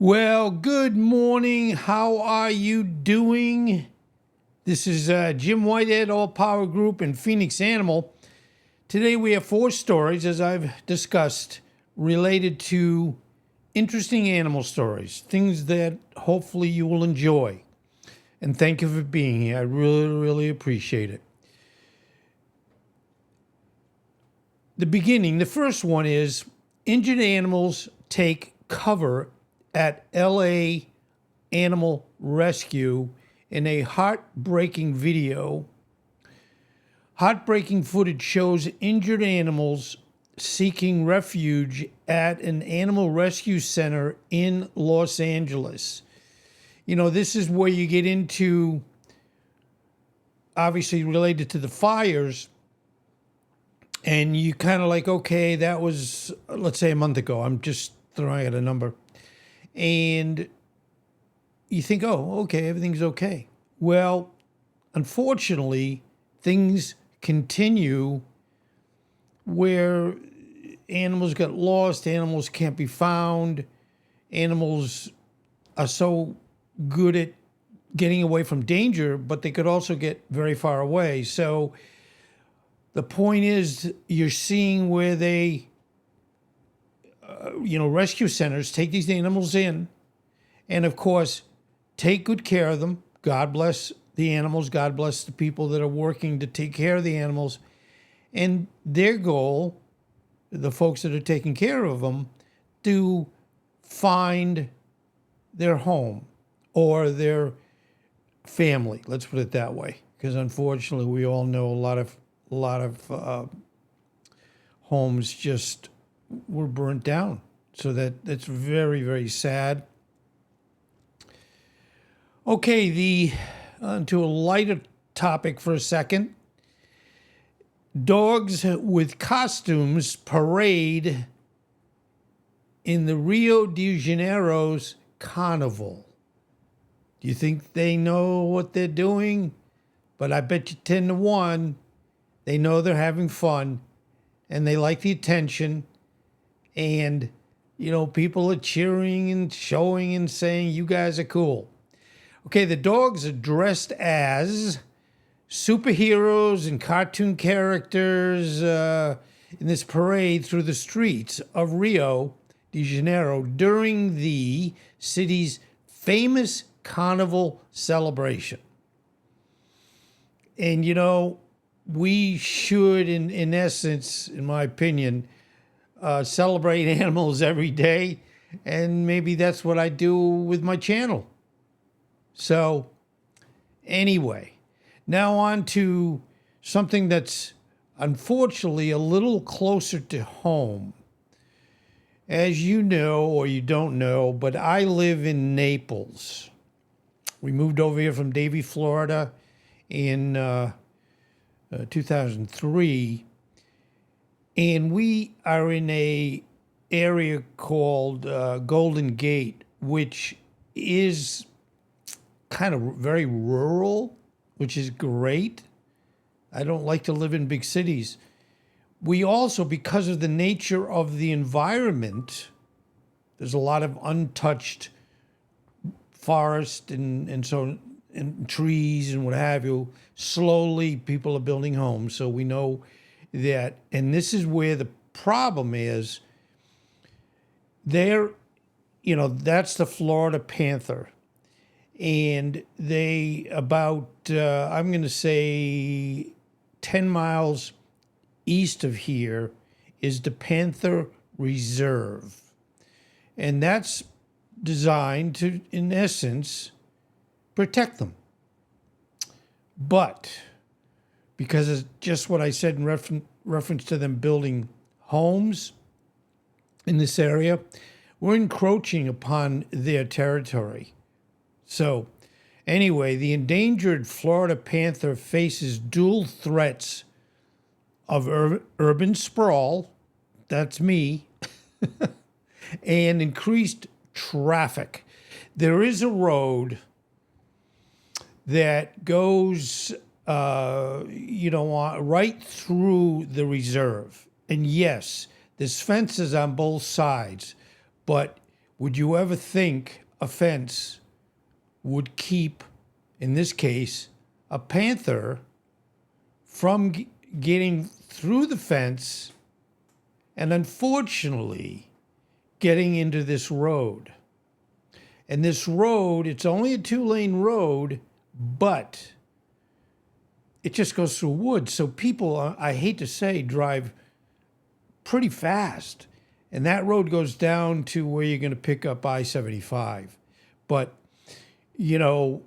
Well, good morning. How are you doing? This is Jim Whitehead, All Power Group, and Phoenix Animal. Today we have 4 stories, as I've discussed, related to interesting animal stories, things that hopefully you will enjoy. And thank you for being here. I really, really appreciate it. The first one is injured animals take cover at LA Animal Rescue in a heartbreaking video. Heartbreaking footage shows injured animals seeking refuge at an animal rescue center in Los Angeles. You know, this is where you get into, obviously related to the fires, and you kind of like, okay, that was, let's say, a month ago. I'm just throwing out a number. And you think, oh, okay, everything's okay. Well, unfortunately, things continue where animals get lost, animals can't be found, animals are so good at getting away from danger, but they could also get very far away. So the point is, you're seeing where they, rescue centers take these animals in, and of course, take good care of them. God bless the animals. God bless the people that are working to take care of the animals. And their goal, the folks that are taking care of them, to find their home or their family. Let's put it that way, because unfortunately, we all know a lot of homes just were burnt down. So that's very, very sad. Okay, to a lighter topic for a second. Dogs with costumes parade in the Rio de Janeiro's carnival. Do you think they know what they're doing? But I bet you 10 to 1, they know they're having fun and they like the attention. And, people are cheering and showing and saying, you guys are cool. Okay, the dogs are dressed as superheroes and cartoon characters in this parade through the streets of Rio de Janeiro during the city's famous carnival celebration. And, we should, in essence, in my opinion, celebrate animals every day. And maybe that's what I do with my channel. So, anyway, now on to something that's unfortunately a little closer to home. As you know, or you don't know, but I live in Naples. We moved over here from Davie, Florida in 2003. And we are in a area called Golden Gate, which is kind of very rural, which is great. I don't like to live in big cities. We also, because of the nature of the environment, there's a lot of untouched forest and trees and what have you. Slowly, people are building homes. So we know that, and this is where the problem is. That's the Florida panther. And they I'm going to say 10 miles east of here is the Panther Reserve. And that's designed to, in essence, protect them. But because it's just what I said in reference to them building homes in this area, we're encroaching upon their territory. So, anyway, the endangered Florida panther faces dual threats of urban sprawl, that's me, and increased traffic. There is a road that goes, right through the reserve. And yes, there's fences on both sides, but Would you ever think a fence would keep, in this case, a panther from getting through the fence and unfortunately getting into this road? And this road, it's only a 2-lane road, but it just goes through woods. So people, I hate to say, drive pretty fast. And that road goes down to where you're going to pick up I-75. But, you know,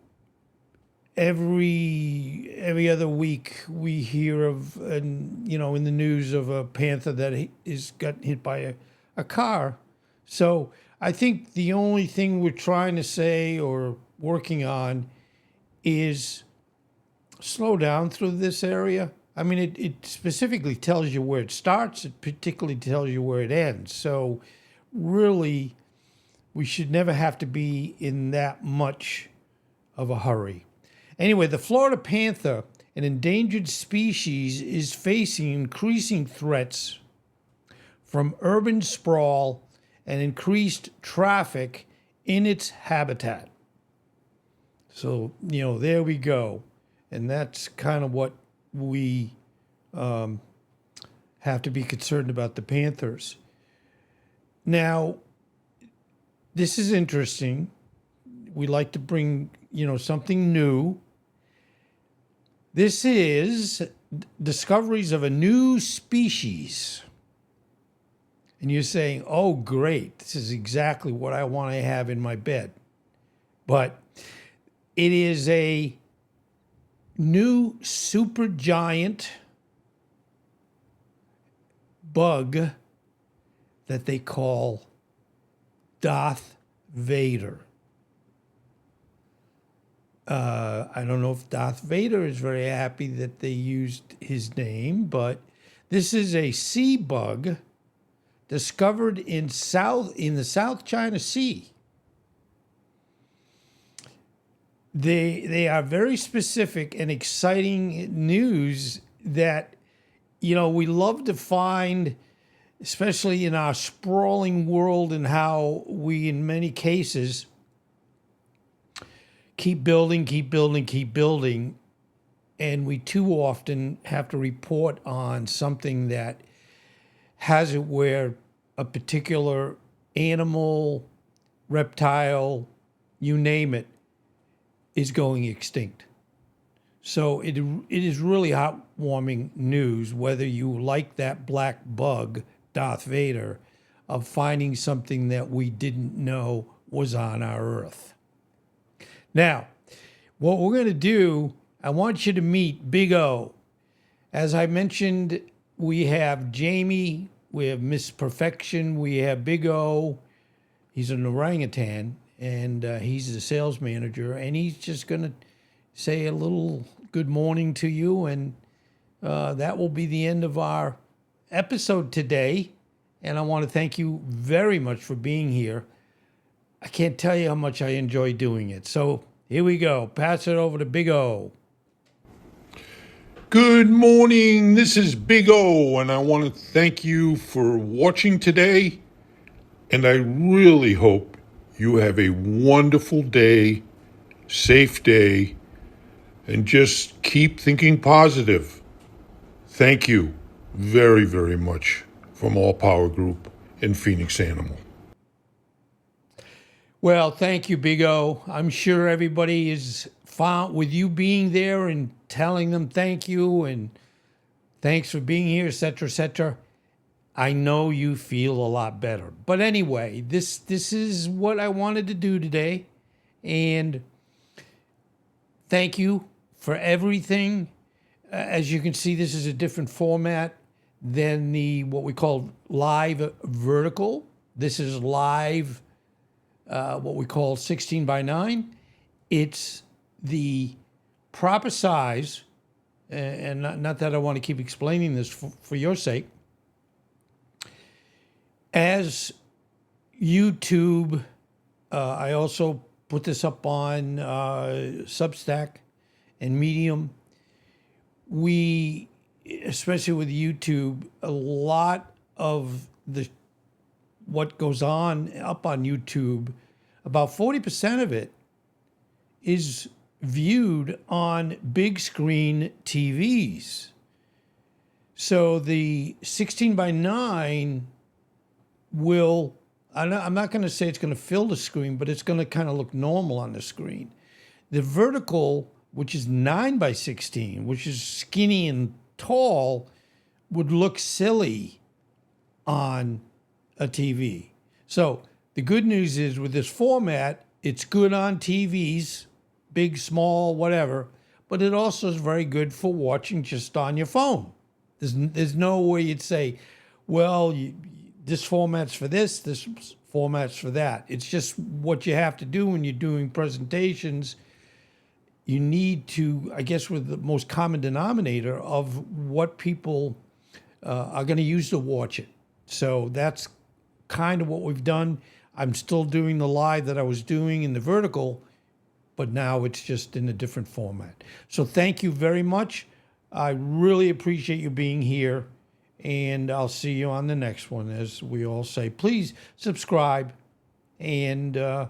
every other week we hear of, and you know, in the news of a panther that is got hit by a car. So I think the only thing we're trying to say or working on is slow down through this area. I mean, it specifically tells you where it starts. It particularly tells you where it ends. So really, we should never have to be in that much of a hurry. Anyway, the Florida panther, an endangered species, is facing increasing threats from urban sprawl and increased traffic in its habitat. So, you know, there we go. And that's kind of what we have to be concerned about the panthers. Now, this is interesting. We like to bring, you know, something new. This is discoveries of a new species. And you're saying, oh, great, this is exactly what I want to have in my bed. But it is a new supergiant bug that they call Darth Vader. I don't know if Darth Vader is very happy that they used his name, but this is a sea bug discovered in the South China Sea. They are very specific and exciting news that, you know, we love to find, especially in our sprawling world, and how we, in many cases, keep building, and we too often have to report on something that has it where a particular animal, reptile, you name it, is going extinct. So it is really heartwarming news, whether you like that black bug, Darth Vader, of finding something that we didn't know was on our Earth. Now, what we're going to do, I want you to meet Big O. As I mentioned, we have Jamie, we have Miss Perfection, we have Big O. He's an orangutan, and he's the sales manager, and he's just going to say a little good morning to you, and that will be the end of our episode today. And I want to thank you very much for being here. I can't tell you how much I enjoy doing it. So here we go. Pass it over to Big O. Good morning. This is Big O, and I want to thank you for watching today. And I really hope you have a wonderful day, safe day, and just keep thinking positive. Thank you very, very much from All Power Group and Phoenix Animal. Well, thank you, Big O. I'm sure everybody is fine with you being there and telling them thank you and thanks for being here, etc., etc. I know you feel a lot better. But anyway, this is what I wanted to do today. And thank you for everything. As you can see, this is a different format than the what we call live vertical. This is live, what we call 16 by 9. It's the proper size, and not that I want to keep explaining this for your sake. As YouTube, I also put this up on Substack and Medium. We, especially with YouTube, a lot of the what goes on up on YouTube, about 40% of it is viewed on big screen TVs. So the 16 by 9 will, I'm not going to say it's going to fill the screen, but it's going to kind of look normal on the screen. The vertical, which is 9 by 16, which is skinny and tall, would look silly on a TV. So the good news is with this format, it's good on TVs, big, small, whatever, but it also is very good for watching just on your phone. There's no way you'd say, well, this format's for this format's for that. It's just what you have to do when you're doing presentations. You need to, I guess, with the most common denominator of what people are going to use to watch it. So that's kind of what we've done. I'm still doing the live that I was doing in the vertical, but now it's just in a different format. So thank you very much. I really appreciate you being here, and I'll see you on the next one. As we all say, please subscribe, and that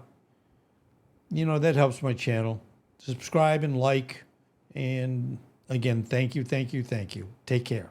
helps my channel. Subscribe and like, and again, thank you. Take care.